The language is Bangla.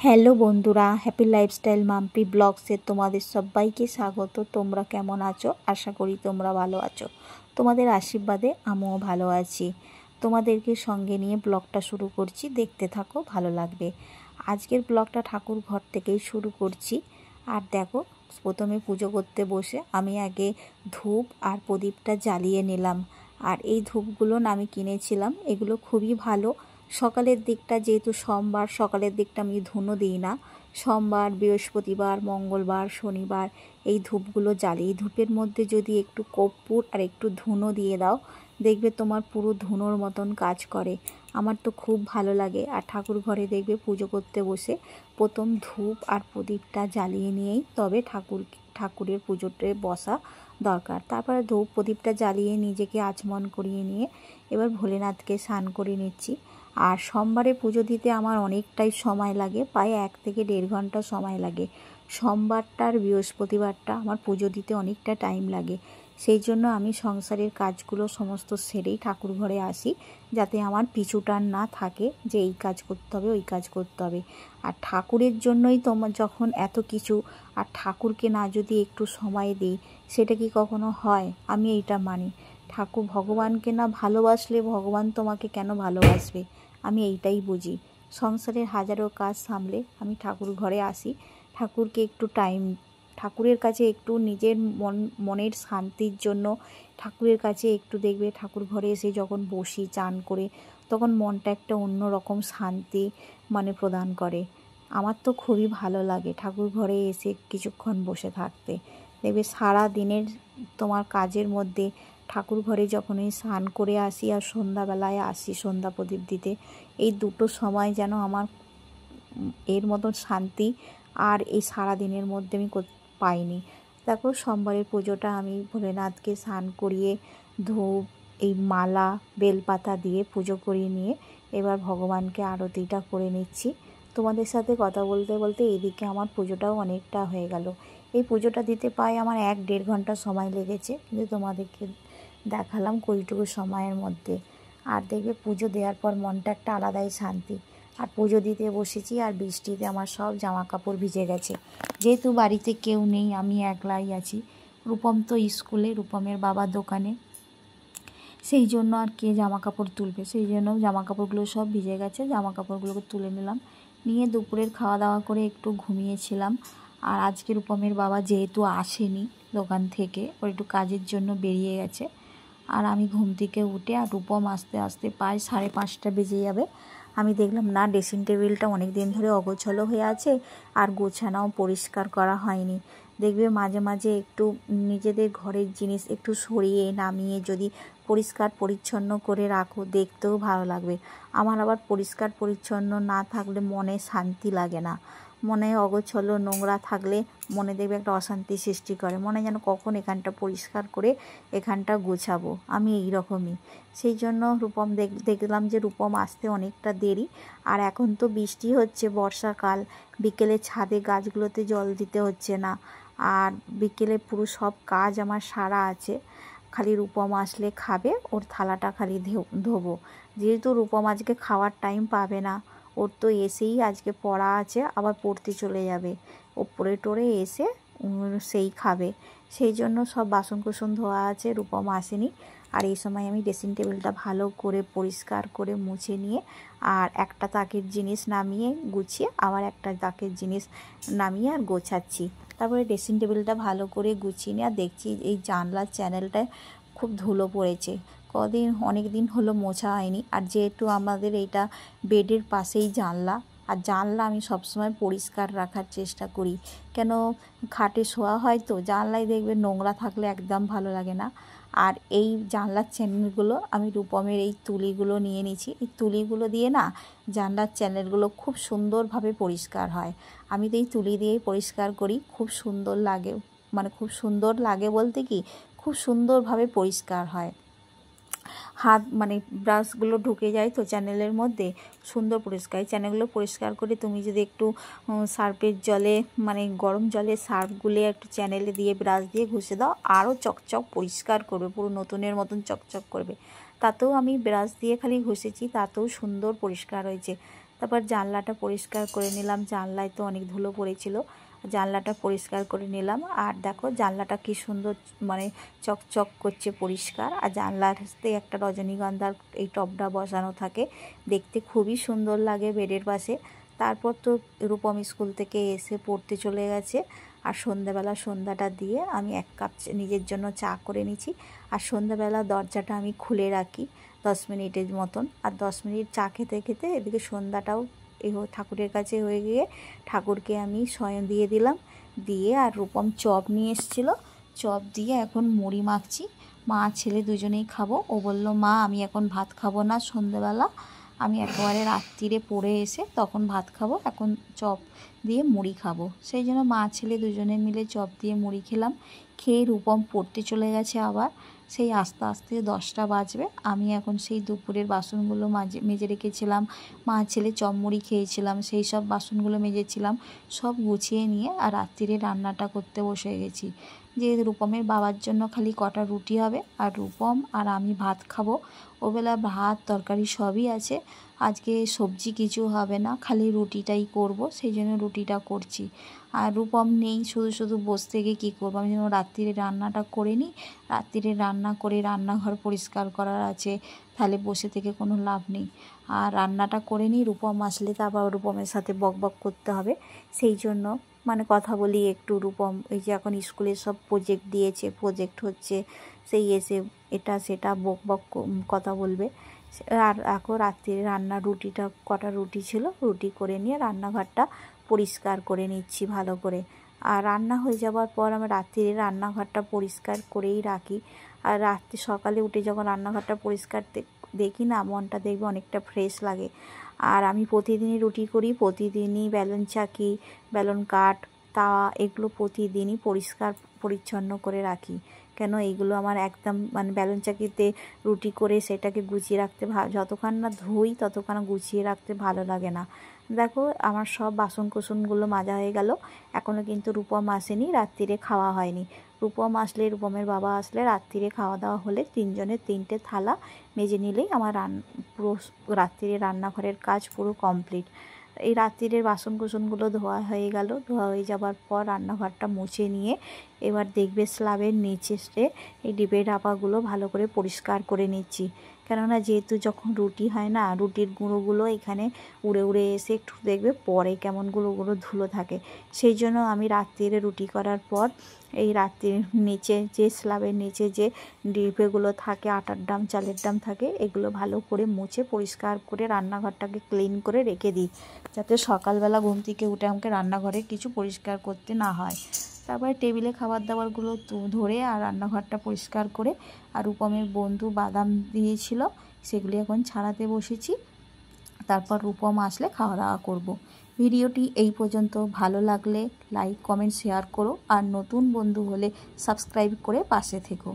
হ্যালো বন্ধুরা, হ্যাপি লাইফস্টাইল মাম্পি ব্লগসে তোমাদের সবাইকে স্বাগত। তোমরা কেমন আছো? আশা করি তোমরা ভালো আছো। তোমাদের আশীর্বাদে আমিও ভালো আছি। তোমাদেরকে সঙ্গে নিয়ে ব্লগটা শুরু করছি, দেখতে থাকো, ভালো লাগবে। আজকের ব্লগটা ঠাকুর ঘর থেকেই শুরু করছি। আর দেখো, প্রথমে পুজো করতে বসে আমি আগে ধূপ আর প্রদীপটা জ্বালিয়ে নিলাম। আর এই ধূপগুলো আমি কিনেছিলাম, এগুলো খুবই ভালো। সকালের দিকটা, যেহেতু সোমবার, সকালের দিকটা আমি ধুনো দিই না। সোমবার, বৃহস্পতিবার, মঙ্গলবার, শনিবার এই ধূপগুলো জ্বালি। এই ধূপের মধ্যে যদি একটু কর্পূর আর একটু ধুনো দিয়ে দাও, দেখবে তোমার পুরো ধুনোর মতন কাজ করে। আমার তো খুব ভালো লাগে। আর ঠাকুর ঘরে দেখবে পুজো করতে বসে প্রথম ধূপ আর প্রদীপটা জ্বালিয়ে নিয়েই তবে ঠাকুরের পুজোতে বসা দরকার। তারপরে ধূপ প্রদীপটা জ্বালিয়ে নিজেকে আচমন করিয়ে নিয়ে এবার ভোলেনাথকে স্নান করে নিচ্ছি। আর সোমবারে পুজো দিতে আমার অনেকটাই সময় লাগে, প্রায় 1 থেকে 1.5 ঘন্টা সময় লাগে। সোমবারটা আর বৃহস্পতিবারটা আমার পুজো দিতে অনেকটা টাইম লাগে। সেই জন্য আমি সংসারের কাজগুলো সমস্ত সেরেই ঠাকুর ঘরে আসি, যাতে আমার পিছুটান না থাকে যে এই কাজ করতে হবে, ওই কাজ করতে হবে। আর ঠাকুরের জন্যই তোমার যখন এত কিছু, আর ঠাকুরকে না যদি একটু সময় দিই, সেটা কি কখনো হয়? আমি এইটা মানি। ঠাকুর ভগবানকে না ভালোবাসলে ভগবান তোমাকে কেন ভালোবাসবে? আমি এইটাই বুঝি। সংসারের হাজারো কাজ সামলে আমি ঠাকুর ঘরে আসি, ঠাকুরকে একটু টাইম, ঠাকুরের কাছে একটু নিজের মনের শান্তির জন্য ঠাকুরের কাছে একটু, দেখবে ঠাকুর ঘরে এসে যখন বসি চান করে, তখন মনটা একটা অন্য রকম শান্তি প্রদান করে। আমার তো খুবই ভালো লাগে ঠাকুর ঘরে এসে কিছুক্ষণ বসে থাকতে। দেখবে সারা দিনের তোমার কাজের মধ্যে ঠাকুর ঘরে যখন আমি স্নান করে আসি আর সন্ধ্যাবেলায় আসি সন্ধ্যা প্রদীপ দিতে, এই দুটো সময় যেন আমার এর মতন শান্তি আর এই সারা দিনের মধ্যে আমি পাইনি। দেখো, সোমবারের পুজোটা আমি ভোলেনাথকে স্নান করিয়ে ধূপ, এই মালা, বেলপাতা দিয়ে পুজো করিয়ে নিয়ে এবার ভগবানকে আরতিটা করে নিচ্ছি। তোমাদের সাথে কথা বলতে বলতে এদিকে আমার পুজোটাও অনেকটা হয়ে গেল। এই পুজোটা দিতে প্রায় আমার 1-1.5 ঘন্টা সময় লেগেছে, কিন্তু তোমাদেরকে দেখালাম কইটুকু সময়ের মধ্যে। আর দেখবে পুজো দেওয়ার পর মনটা একটা আলাদাই শান্তি। আর পুজো দিতে বসেছি, আর বৃষ্টিতে আমার সব জামা কাপড় ভিজে গেছে। যেহেতু বাড়িতে কেউ নেই, আমি একলাই আছি। রূপম তো স্কুলে, রূপমের বাবা দোকানে, সেই জন্য আর কে জামা কাপড় তুলবে, সেই জন্য জামা কাপড়গুলো সব ভিজে গেছে। জামা কাপড়গুলোকে তুলে নিলাম, নিয়ে দুপুরের খাওয়া দাওয়া করে একটু ঘুমিয়েছিলাম। আর আজকে রূপমের বাবা যেহেতু আসেনি দোকান থেকে, ওর একটু কাজের জন্য বেরিয়ে গেছে। আর আমি ঘুম থেকে উঠে, আর রূপম আস্তে আস্তে প্রায় 5:30 বেজে যাবে, আমি দেখলাম না ড্রেসিং টেবিলটা অনেক দিন ধরে অগোছালো হয়ে আছে, আর গোছানাও পরিষ্কার করা হয়নি। দেখবে মাঝে মাঝে একটু নিজেদের ঘরের জিনিস একটু সরিয়ে নামিয়ে যদি পরিষ্কার পরিচ্ছন্ন করে রাখো, দেখতেও ভালো লাগবে। আমার আবার পরিষ্কার পরিচ্ছন্ন না থাকলে মনে শান্তি লাগে না। মনে অগোছালো নোংরা থাকলে মনে দেখবে একটা অশান্তি সৃষ্টি করে, মনে যেন কখন এখানটা পরিষ্কার করে এখানটা গোছাবো। আমি এই রকমই। সেই জন্য রূপম দেখলাম যে রূপম আসতে অনেকটা দেরি। আর এখন তো বৃষ্টি হচ্ছে, বর্ষাকাল, বিকেলে ছাদে গাছগুলোতে জল দিতে হচ্ছে না। আর বিকেলে পুরো সব কাজ আমার সারা আছে। খালি রূপম আসলে খাবে, ওর থালাটা খালি ধোবো। যেহেতু রূপম আজকে খাওয়ার টাইম পাবে না, ওর তো এসেই আজকে পড়া আছে, আবার পড়তে চলে যাবে। ও পড়ে টড়ে এসে সেই খাবে। সেই জন্য সব বাসন কুসন ধোয়া আছে, রূপম আসেনি। আর এই সময় আমি ড্রেসিং টেবিলটা ভালো করে পরিষ্কার করে মুছে নিয়ে, আর একটা তাকের জিনিস নামিয়ে গুছিয়ে আবার একটা তাকের জিনিস নামিয়ে আর গোছাচ্ছি। তারপরে ড্রেসিং টেবিলটা ভালো করে গুছিয়ে নিয়ে, আর দেখছি এই জানলার চ্যানেলটায় খুব ধুলো পড়েছে। অনেক দিন হলো মোছা হয়নি। আর যেহেতু আমাদের এইটা বেডের পাশেই জানলা, আর জানলা আমি সবসময় পরিষ্কার রাখার চেষ্টা করি। কেন, খাটে শোয়া হয় তো, জানলায় দেখবে নোংরা থাকলে একদম ভালো লাগে না। আর এই জানলার চ্যানেলগুলো আমি রূপমের এই তুলিগুলো নিয়ে নিয়েছি, এই তুলিগুলো দিয়ে না জানলার চ্যানেলগুলো খুব সুন্দরভাবে পরিষ্কার হয়। আমি তো এই তুলি দিয়েই পরিষ্কার করি, খুব সুন্দর লাগে। খুব সুন্দর লাগে বলতে কি, খুব সুন্দরভাবে পরিষ্কার হয়। হাত ব্রাশগুলো ঢুকে যায় তো চ্যানেলের মধ্যে, সুন্দর পরিষ্কার। এই চ্যানেলগুলো পরিষ্কার করে তুমি যদি একটু সার্ফের জলে, গরম জলে সার্ফ গুলে একটু চ্যানেলে দিয়ে ব্রাশ দিয়ে ঘষে দাও, আরও চকচক পরিষ্কার করবে, পুরো নতুনের মতন চকচক করবে। তাতেও আমি ব্রাশ দিয়ে খালি ঘষেছি, তাতেও সুন্দর পরিষ্কার হয়েছে। তারপর জানলাটা পরিষ্কার করে নিলাম, জানলায় তো অনেক ধুলো পড়েছিল, জানলাটা পরিষ্কার করে নিলাম। আর দেখো জানলাটা কি সুন্দর মানে চকচক করছে পরিষ্কার। আর জানলাতে একটা রজনীগন্ধার এই টবটা বসানো থাকে, দেখতে খুবই সুন্দর লাগে বেডের পাশে। তারপর তো রূপম স্কুল থেকে এসে পড়তে চলে গেছে। আর সন্ধ্যাবেলা সন্ধ্যাটা দিয়ে আমি 1 কাপ নিজের জন্য চা করে নিচ্ছি। আর সন্ধ্যাবেলা দরজাটা আমি খুলে রাখি 10 মিনিটের মতন। আর 10 মিনিট চা খেতে খেতে এদিকে সন্ধ্যাটাও ঠাকুরের কাছে হয়ে গিয়ে ঠাকুরকে আমি শয়ন দিয়ে দিলাম। দিয়ে আর রূপম চপ নিয়ে এসেছিলো, চপ দিয়ে এখন মুড়ি মাখছি। মা ছেলে দুজনেই খাবো। ও বলল, মা আমি এখন ভাত খাবো না সন্ধ্যাবেলা, আমি একেবারে রাত্রিরে পড়ে এসে তখন ভাত খাবো, এখন চপ দিয়ে মুড়ি খাবো। সেই জন্য মা ছেলে দুজনে মিলে চপ দিয়ে মুড়ি খেলাম। খেয়ে রূপম পড়তে চলে গেছে আবার। সেই আস্তে আস্তে 10টা বাজবে। আমি এখন সেই দুপুরের বাসনগুলো মেজে রেখেছিলাম, মা ছেলে চপ মুড়ি খেয়েছিলাম, সেই সব বাসনগুলো মেজেছিলাম, সব গুছিয়ে নিয়ে আর রাত্রিরে রান্নাটা করতে বসে গেছি। যে রূপমের বাবার জন্য খালি কটা রুটি হবে, আর রূপম আর আমি ভাত খাবো। ওবেলা ভাত তরকারি সবই আছে, আজকে সবজি কিছু হবে না, খালি রুটিটাই করব, সেই জন্য রুটিটা করছি। আর রূপম নেই, শুধু শুধু বসে থেকে কী করবো, আমি যেন রাত্রিরে রান্নাটা করে নিই। রাত্রিরে রান্না করে রান্নাঘর পরিষ্কার করার আছে, তাহলে বসে থেকে কোনো লাভ নেই। আর রান্নাটা করে নিই, রূপম আসলে তারপর রূপমের সাথে বকবক করতে হবে, সেই জন্য মানে কথা বলি একটু। রূপম এই যে এখন স্কুলে সব প্রজেক্ট দিয়েছে, প্রজেক্ট হচ্ছে, সেই এসে এটা সেটা বকবক কথা বলবে। আর এখন রাত্রিরে রান্না রুটিটা কটা রুটি ছিল, রুটি করে নিয়ে রান্নাঘরটা পরিষ্কার করে নিচ্ছি ভালো করে। আর রান্না হয়ে যাওয়ার পর আমি রাত্রিরে রান্নাঘরটা পরিষ্কার করেই রাখি। আর রাত্রি সকালে উঠে যখন রান্নাঘরটা পরিষ্কার দেখি না, মনটা দেখবে অনেকটা ফ্রেশ লাগে। আর আমি প্রতিদিনই রুটি করি, প্রতিদিনই বেলুন চাকি, বেলুন কাঠ, তাওয়া এগুলো প্রতিদিনই পরিষ্কার পরিচ্ছন্ন করে রাখি। কেন এইগুলো আমার একদম মানে বেলুন চাকিতে রুটি করে সেটাকে গুছিয়ে রাখতে যতক্ষণ না ধুই ততক্ষণ গুছিয়ে রাখতে ভালো লাগে না। দেখো আমার সব বাসন কুসনগুলো মাজা হয়ে গেল। এখনও কিন্তু রূপম আসেনি, রাত্রিরে খাওয়া হয়নি। রূপম আসলে, রূপমের বাবা আসলে রাত্রিরে খাওয়া দাওয়া হলে 3জনের 3টে থালা মেজে নিলেই আমার পুরো রাত্রিরে রান্নাঘরের কাজ পুরো কমপ্লিট। এই রাত্রিরের বাসন কুসনগুলো ধোয়া হয়ে গেল। ধোয়া হয়ে যাবার পর রান্নাঘরটা মুছে নিয়ে এবার দেখবে স্ল্যাবের নিচে এই ডিবে ডাবাগুলো ভালো করে পরিষ্কার করে নিচ্ছি। কেননা যেহেতু যখন রুটি হয় না, রুটির গুঁড়োগুলো এখানে উড়ে উড়ে এসে একটু দেখবে পরে কেমন গুঁড়ো গুঁড়ো ধুলো থাকে। সেই জন্য আমি রাত্রিরে রুটি করার পর এই রাত্রির নিচে যে স্ল্যাবের নিচে যে ডিবেগুলো থাকে, আটার ডাম চালের ডাম থাকে, এগুলো ভালো করে মুছে পরিষ্কার করে রান্নাঘরটাকে ক্লিন করে রেখে দিই, যাতে সকালবেলা ঘুম থেকে উঠে আমাকে রান্নাঘরে কিছু পরিষ্কার করতে না হয়। তারপরে টেবিলে খাবার দাবারগুলো ধরে আর রান্নাঘরটা পরিষ্কার করে, আর রূপমের বন্ধু বাদাম দিয়েছিল সেগুলি এখন ছাড়াতে বসেছি। তারপর রূপম আসলে খাওয়া দাওয়া করব। ভিডিওটি এই পর্যন্ত, ভালো লাগলে লাইক কমেন্ট শেয়ার করো, আর নতুন বন্ধু হলে সাবস্ক্রাইব করে পাশে থেকো।